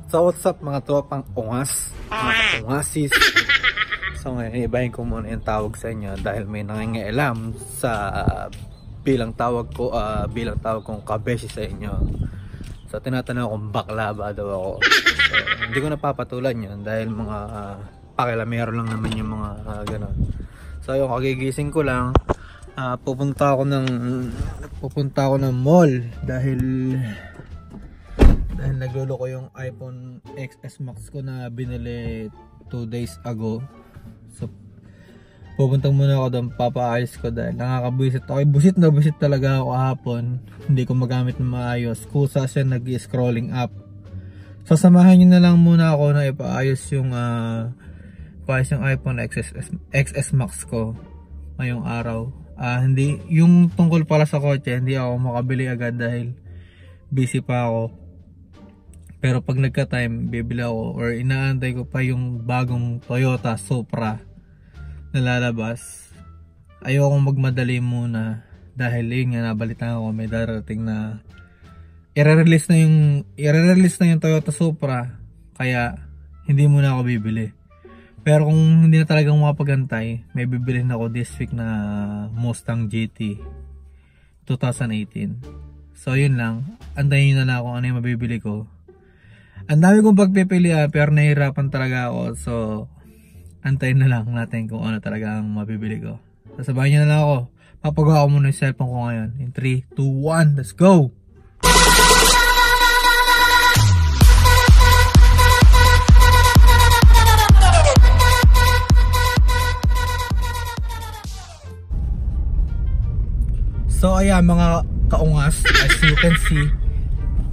So what's up mga tropang ungas, mga ungasis. So ngayon ibahin ko muna yung tawag sa inyo dahil may nangingialam sa bilang tawag kong kabeshi sa inyo. So tinatanong kung bakla ba daw ako. So hindi ko napapatulan yun dahil mga pakilamero lang naman yung mga ganon. So yung kagigising ko lang, pupunta ako ng mall dahil naglolo ko yung iPhone XS Max ko na binili 2 days ago. So pupunta muna ako doon, papaayos ko dahil nakakabuisit ako. Busit talaga ako kahapon. Hindi ko magamit na maayos. Kusa siya nag-scrolling up. Sasamahan nyo na lang muna ako na ipaayos yung iPhone XS Max ko ngayong araw. Hindi, yung tungkol pala sa kotse, hindi ako makabili agad dahil busy pa ako. Pero pag nagka-time, bibili ako or inaantay ko pa yung bagong Toyota Supra na lalabas. Ayokong magmadali muna dahil yun nga, nabalitaan ko may darating na i-release na yung Toyota Supra, kaya hindi muna ako bibili. Pero kung hindi na talagang mapagantay, may bibilhin ako this week na Mustang GT 2018. So yun lang, antayin nyo na lang kung ano yung mabibili ko. Ang dami kong pagpipilian pero nahihirapan talaga ako. So antayin na lang natin kung ano talaga ang mabibili ko. Sasabahin nyo na lang ako. Papagawa ko muna yung cellphone ko ngayon. In 3, 2, 1, let's go! So ayan mga kaungas, as you can see,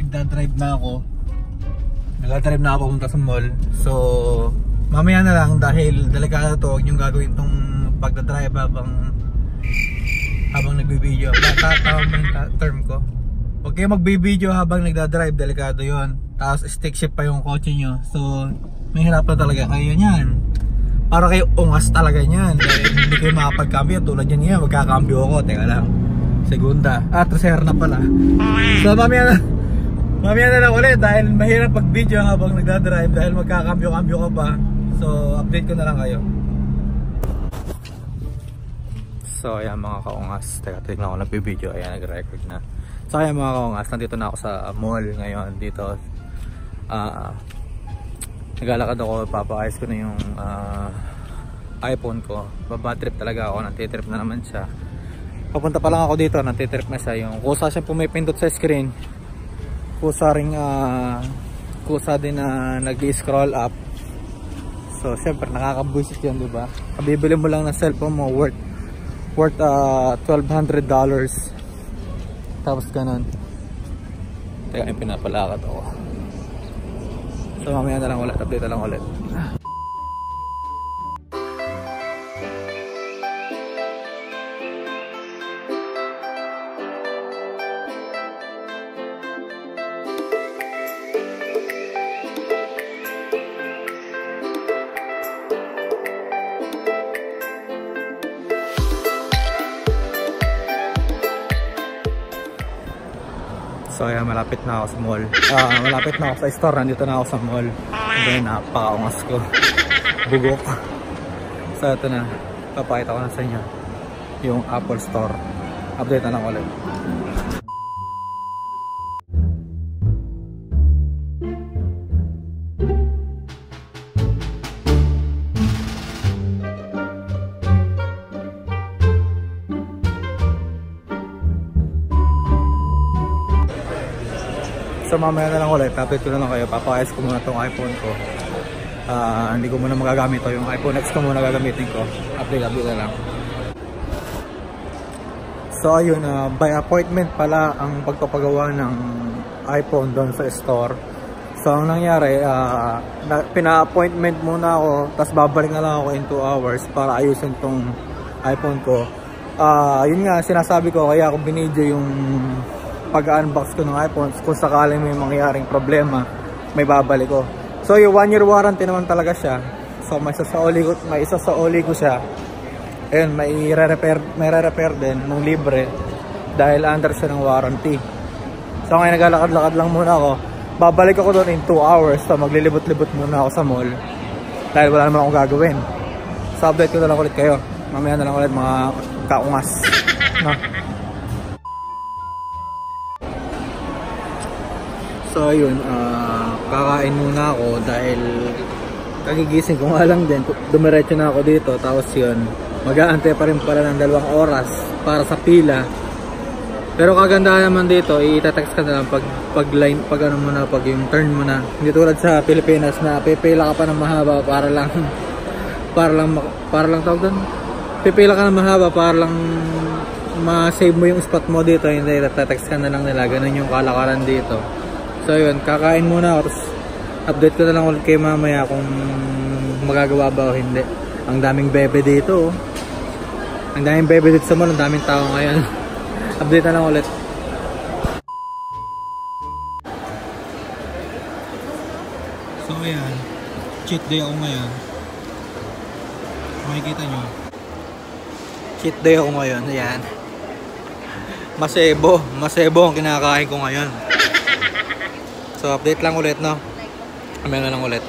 nagdadrive na ako papunta sa mall. So mamaya na lang dahil delikado to, huwag niyong gagawin tong pagdadrive habang nagbibideo. Tama ba yung term ko? Huwag kayo magbibideo habang nagdadrive, delikado yon. Tapos stick shift pa yung kotse nyo. So mahirap na talaga kayo nyan. Para kayo ungas talaga nyan dahil hindi kayo makapagkambyo. Tulad yan nga, magkakambyo ako, teka lang, segunda, tercera na pala. So mamaya na lang ulit dahil mahirap pag video habang nagdadrive dahil magkakambyo-kambyo ka pa. So update ko na lang kayo. So ayan mga kaungas, teka tignan ko nag-video, ayan nag-record na. So ayan mga kaungas, nandito na ako sa mall ngayon dito. Naglalakad ako, papaayos ko na yung iPhone ko. Babatrip talaga ako, nantitrip na naman siya. Papunta pa lang ako dito, nantitrip na siya. Yung kusa siya pumipindot sa screen, kusa din na nag-scroll up. So syempre nakakabuisit yan, diba? Kabibili mo lang ng cellphone mo worth $1,200, tapos ganun. Teka, yung pinapalakad ako. So mamaya na lang ulit, update na lang ulit. So ayan, malapit na ako sa mall. Malapit na ako sa store, nandito na ako sa mall. Then napakaungas ko. Bugok. So ito na, papakita ko na sa inyo yung Apple Store. Update na lang ulit. So mamaya na lang ulit, update ko na lang kayo. Papakayos ko muna itong iPhone ko. Hindi ko muna magagamit ito. Yung iPhone X ko muna gagamitin ko. Update na lang. So ayun, by appointment pala ang pagpapagawa ng iPhone doon sa store. So ang nangyari, pina-appointment muna ako, tapos babalik na lang ako in 2 hours para ayusin itong iPhone ko. Yun nga, sinasabi ko, kaya ako binidyo yung pag-unbox ko ng iPhone. Kung sakaling may mangyaring problema, may babalik ko. So yung 1-year warranty naman talaga siya. So may isa sa oli ko siya. Ayun, may re-repair din ng libre dahil under siya ng warranty. So ngayon naglalakad-lakad lang muna ako babalik ako doon in 2 hours. So maglilibot-libot muna ako sa mall dahil wala naman akong gagawin. So update ko na lang ulit kayo. Mamaya na lang ulit mga kaungas, no? So ayun, kakain muna ako dahil kagigising ko nga lang din. Dumiretso na ako dito, tapos yun, mag-aantay pa rin pala ng 2 oras para sa pila. Pero kagandahan naman dito, i-text ka na lang pag line, pag ano mo na, pag yung turn mo na. Hindi tulad sa Pilipinas na pipila ka pa ng mahaba para lang tawag doon. Pipila ka ng mahaba para lang ma-save mo yung spot mo dito. Hindi, text ka na lang nila. Ganun yung kalakaran dito. So yun, kakain muna ako. Tapos update ko na lang ulit kayo mamaya kung magagawa ba o hindi. Ang daming bebe dito, oh. Ang daming bebe dito sa mall. Ang daming tao ngayon. Update na lang ulit. So ayan, cheat day ako ngayon. Makikita nyo, cheat day ako ngayon. Ayan, masebo ang kinakain ko ngayon. So update lang ulit, no? Mamaya na lang ulit.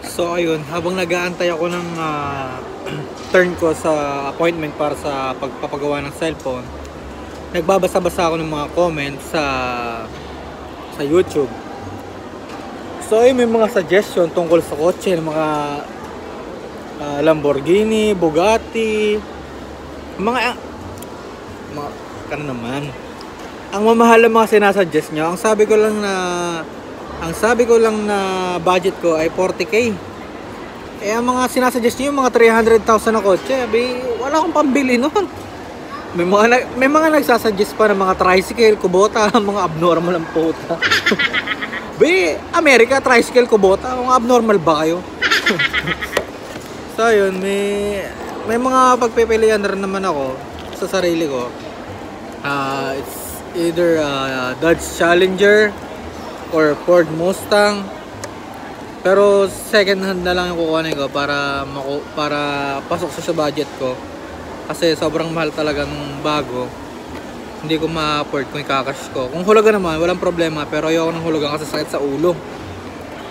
So ayun, habang nag-aantay ako ng turn ko sa appointment para sa pagpapagawa ng cellphone, nagbabasa-basa ako ng mga comments sa YouTube. So ayun, may mga suggestion tungkol sa kotse ng mga Lamborghini, Bugatti, mga ano naman. Ang mamahal ng mga sinasuggest nyo, ang sabi ko lang na budget ko ay 40k. Eh ang mga sinasuggest nyo, yung mga 300,000 na kotse, wala akong pambili nun. May mga nagsasuggest pa ng mga tricycle, Kubota, mga abnormal ang puta. America, tricycle, Kubota, mga abnormal ba kayo? So yun, may mga pagpipilian rin naman ako sa sarili ko. It's either Dodge Challenger or Ford Mustang, pero second hand na lang yung kukunin ko para pasok sa budget ko, kasi sobrang mahal talaga ng bago. Hindi ko ma-afford kung ikakash ko. Kung hulugan naman, walang problema, pero ayoko ng hulugan kasi sakit sa ulo.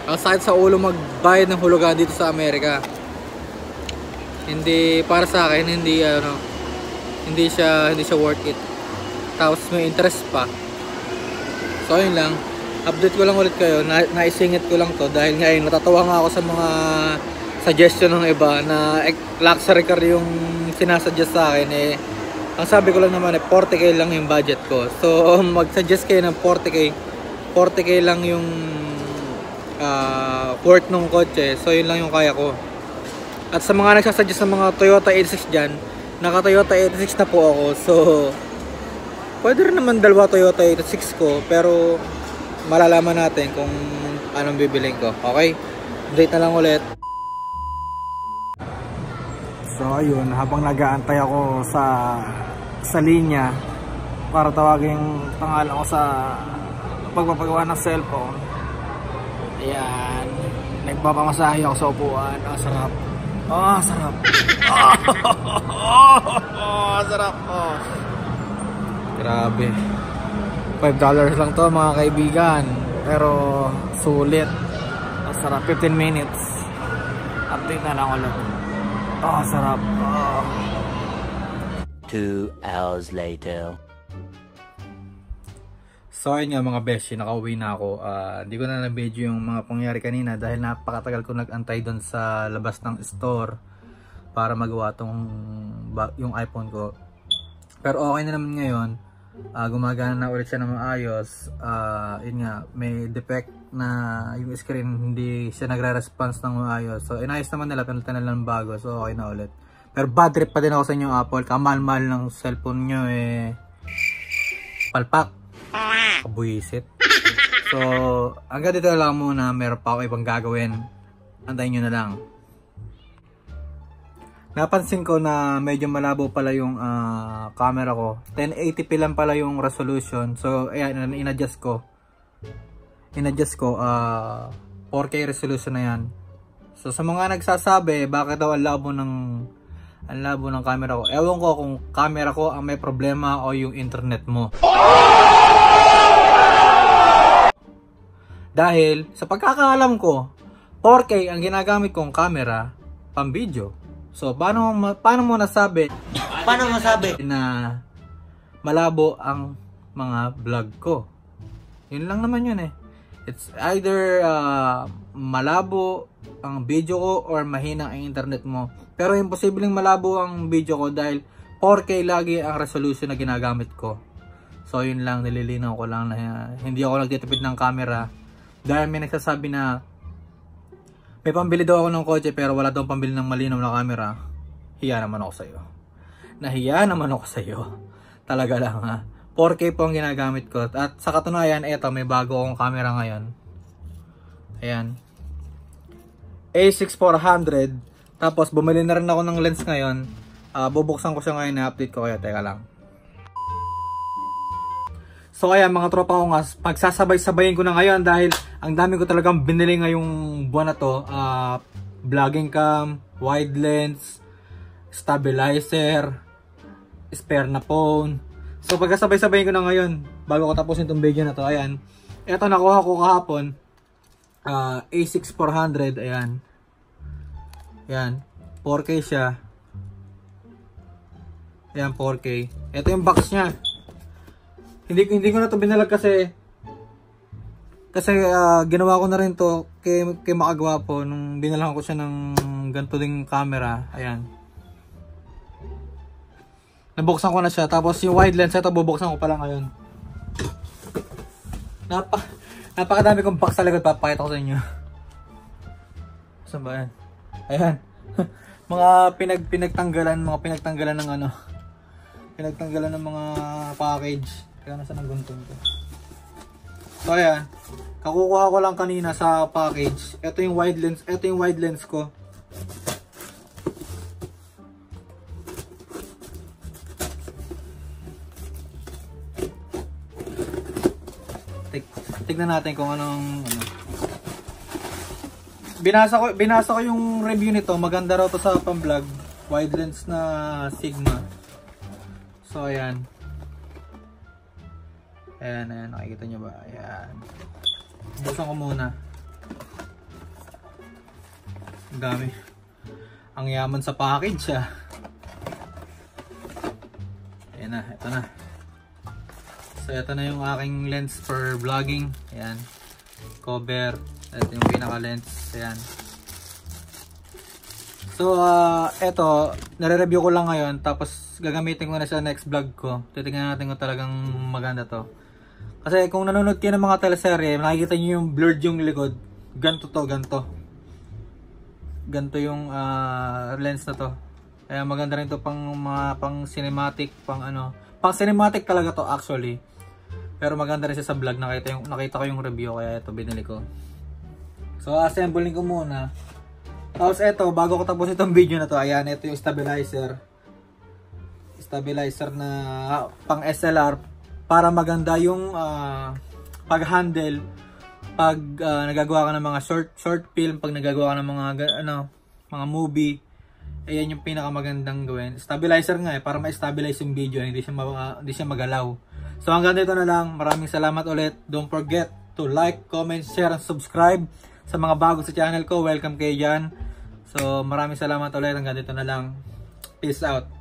Ang sakit sa ulo magbayad ng hulugan dito sa Amerika. Hindi, para sa akin, hindi siya worth it. Tapos may interest pa. So yun lang, update ko lang ulit kayo. Naisingit ko lang to dahil ngayon natatawa nga ako sa mga suggestion ng iba na luxury car yung sinasuggest sa akin. Ang sabi ko lang naman 40k lang yung budget ko. So mag-suggest kayo ng 40k lang yung worth ng kotse. So yun lang yung kaya ko. At sa mga nagsasuggest ng mga Toyota 86 dyan, naka Toyota 86 na po ako. So pwede rin naman 2 Toyota 86 ko, pero malalaman natin kung anong bibiling ko. Okay? Update na lang ulit. So ayun, habang nag-aantay ako sa linya para tawagin yung pangalan ko sa pagpapagawa ng cellphone. Ayan, nagpapamasahe ako sa upuan. Sarap. Sarap. Sarap. Grabe. $5 lang to mga kaibigan, pero sulit. Sarap. 15 minutes. Update na lang ulit. Sarap. 2 hours later. So ayun nga mga beshi, nakauwi na ako. Hindi ko na na-video yung mga pangyari kanina dahil napakatagal ko nag-antay doon sa labas ng store para magawa yung iPhone ko. Pero okay na naman ngayon. Gumagana na ulit siya na maayos. Yun nga, may defect na yung screen, hindi siya nagre-response ng maayos. So inayos naman nila, pinalitan na lang bago. So okay na ulit. Pero bad trip pa din ako sa inyo Apple. Kamahal-mahal ng cellphone nyo palpak. Kabuisit. So hanggang dito lang muna. Meron pa ako ibang gagawin. Antayin nyo na lang. Napansin ko na medyo malabo pala yung camera ko. 1080p lang pala yung resolution. So ayan, in-adjust ko. 4K resolution na yan. So sa mga nagsasabi bakit daw ang labo ng camera ko, ewan ko kung camera ko ang may problema o yung internet mo. Dahil sa pagkakaalam ko, 4K ang ginagamit kong camera pang video. So paano mo nasabi na malabo ang mga vlog ko? Yun lang naman yun eh. It's either malabo ang video ko or mahina ang internet mo. Pero imposibleng malabo ang video ko dahil 4K lagi ang resolution na ginagamit ko. So yun lang, nililinaw ko lang na hindi ako nagtitipid ng camera. Dahil may nagsasabi na may pambili daw ako ng kotse pero wala daw pambili ng malinaw na camera. Hiya naman ako sa'yo. Nahiya naman ako sa'yo. Talaga lang ha. 4K po ang ginagamit ko. At sa katunayan, eto, may bago akong camera ngayon. Ayan. A6400. Tapos, bumili na rin ako ng lens ngayon. Bubuksan ko siya ngayon, na-update ko kaya. Teka lang. So, ayan mga tropa ko nga. Pagsasabay-sabayin ko na ngayon dahil ang dami ko talagang binili ngayong buwan na to. Vlogging cam, wide lens, stabilizer, spare na phone. So pagkasabay-sabayin ko na ngayon bago ko tapusin itong video na to. Ayan, eto nakuha ko kahapon, A6400. Ayan, ayan, 4K siya. Ayan, 4K. Eto yung box nya. Hindi ko na to binalag kasi ginawa ko na rin to kay Makagwapo nung binalahan ko siya ng ganito ding camera. Ayan, nabuksan ko na siya. Tapos yung wide lens, ito bubuksan ko pa lang ngayon. Napakadami kong box sa likod. Papakita ko sa inyo. Saan ba yan? Ayan. Mga pinagtanggalan ng ano. Pinagtanggalan ng mga package. Kaya nasa ng guntong ko. So ayan. Kakukuha ko lang kanina sa package. Ito yung wide lens. Ito yung wide lens ko. Tignan natin kung anong ano. Binasa ko yung review nito. Maganda raw to sa pang-vlog. Wide lens na Sigma. So ayan. Ayan, nakikita nyo ba? Ayan. Buksan ko muna. Ang dami. Ang yaman sa package ah. Ayan na, ito na. So ito na yung aking lens for vlogging. Ayan. Cover. Ito yung pinaka lens. Ayan. So ito, nare-review ko lang ngayon. Tapos gagamitin ko na sa next vlog ko. Titingnan natin kung talagang maganda to. Kasi kung nanonood kayo ng mga teleserye, nakikita nyo yung blurred yung likod. Ganto to, ganto. Ganto yung lens na to. Kaya maganda rin to pang mga pang cinematic, pang ano. Pang cinematic talaga to actually. Pero maganda rin siya sa vlog. Nakita ko yung review kaya ito binili ko. So assembling ko muna. Tapos ito, bago ko tapos itong video na to, ayan, ito yung stabilizer. Stabilizer na pang SLR. Para maganda yung pag-handle pag nagagawa ka ng mga short film, pag nagagawa ka ng mga movie. Ayan yung pinakamagandang gawin. Stabilizer nga para ma-stabilize yung video, hindi siya magalaw. So hanggang dito na lang. Maraming salamat ulit. Don't forget to like, comment, share, and subscribe. Sa mga bago sa channel ko, welcome kayo dyan. So maraming salamat ulit. Hanggang dito na lang. Peace out.